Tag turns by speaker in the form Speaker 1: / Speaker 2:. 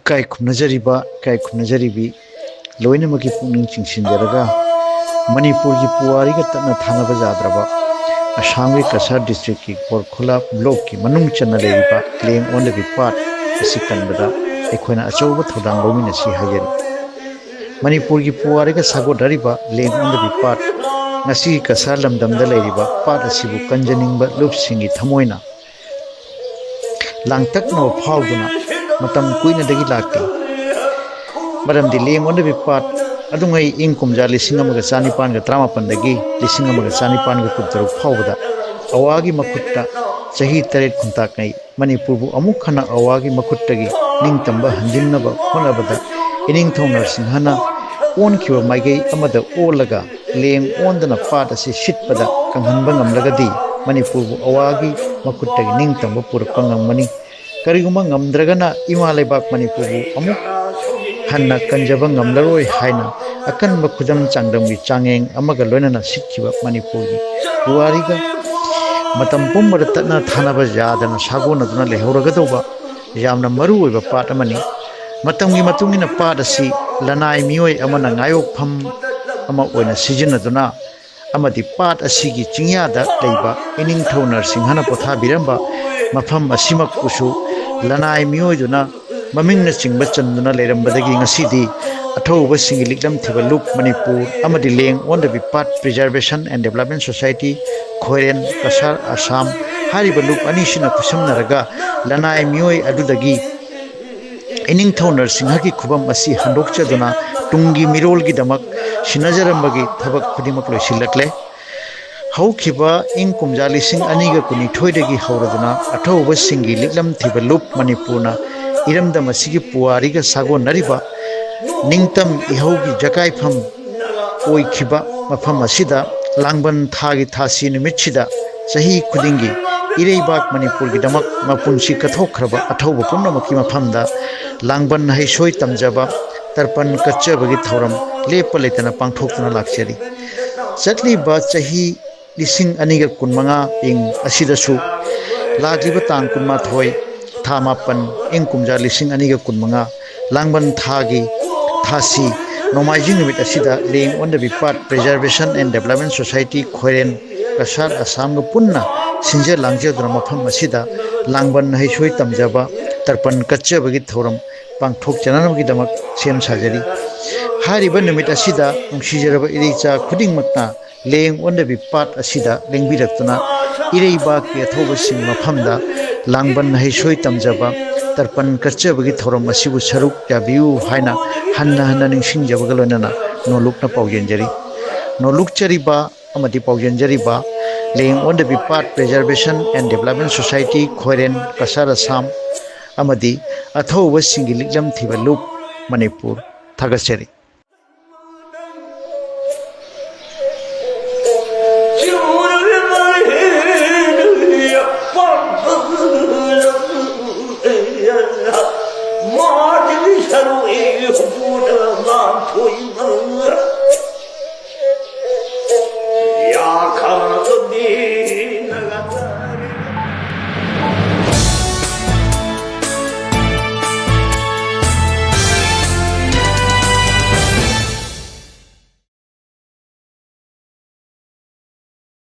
Speaker 1: kai khumnajaribi loinamaki pungning chingsinjaraga Manipur ki puwari ka tatna thanaba jadraba Assamgi Kasar district ki Borkhula block ki manung channa leiriba leng on the part asi kanbada ekhona achauba thodang lomina si hajari Manipur ki puwari ka sagodariba leng on the part ngasi Kasar lamdamda leiriba part asibu kanjaningba lupsingi thamoina langtakna phawduna matam kuina dagi lakte maramdi leng on the part adungai ingkumja lising amaga chanipan ga tramapan dagi lising amaga chanipan ga kutaruk phawda awagi makutta chahi taret khuntak ngai Manipur bu amuk khana awagi makuttagi ningtamba hanjinnaba honabada ining thongnar singhana on khiwa maigai amada olaga leng ondana pat asi sitpada kanghanba ngamlagadi Manipur bu awagi makuttagi ningtamba purakpa ngamani kariguma ngamdragana imalebak Manipur bu amuk hanna kanjaba ngamlaroi haina akanba khudam changdamgi changeng amaga loinana sikhiba Manipur gi puwariga matam pumbada tatna thanaba yadana sagonaduna lehoragatoba yamna maru oiba pat amani matamgi matungina pat asi lanai mioi amana ngayok pham ama oina sijinaduna amadi pat asigi chingyada leiba ining thonar singhana potha biramba mafam asimak kusu lanai mioi duna mamingna chingba chanduna leirambadagi ngasidi athauba singi liklam thiba loop Manipur amadi leng on the part preservation and development society Khoiren Kasar Assam hariba loop anisina kusamnaraga lanai mioi adudagi ining thonar singhagi khubam asi handokchaduna tungi mirol gi damak sinajarambagi thabak khudimak loisilakle haukiba ingkumja lising aniga kuni thoidagi hauraduna athauba singi liklam thiba loop Manipurna iramda masigi puwariga sago nariba ningtam ihaugi jakai pham oikhiba mafam asida langban thagi thasi numitchida sahi khudingi ireibak Manipur gi damak mapunsi kathokhraba athauba pumnamaki mafamda langban haisoi tamjaba tarpan kachabagi thoram lepa letana pangthokna lakchari chatli ba chahi lising aniga kunmanga ing asidasu lagliba tang kunma thoi tha mapan ingkumja lising aniga kunmanga langban thagi thasi nomaijing numit asida leng on the part preservation and development society Khoiren Kasar Assam ga punna sinje langje dra mafam asida langban haisoi tamjaba tarpan kachabagi thoram pangthok chananamgi damak sem sajari hariba numit asida ungsijaraba iricha khudingmakna leng on the part asida lengbiratna ireiba ke thoba sing mafamda langban haisoi tamjaba tarpan kachabagi thoram asibu saruk yabiu haina hanna ningsingjabaga loinana nolukna paujenjari nolukchariba amadi paujenjariba leng on the part preservation and development society Khoiren Kasar Assam amadi athauba singi liklam thiba loop Manipur thagasari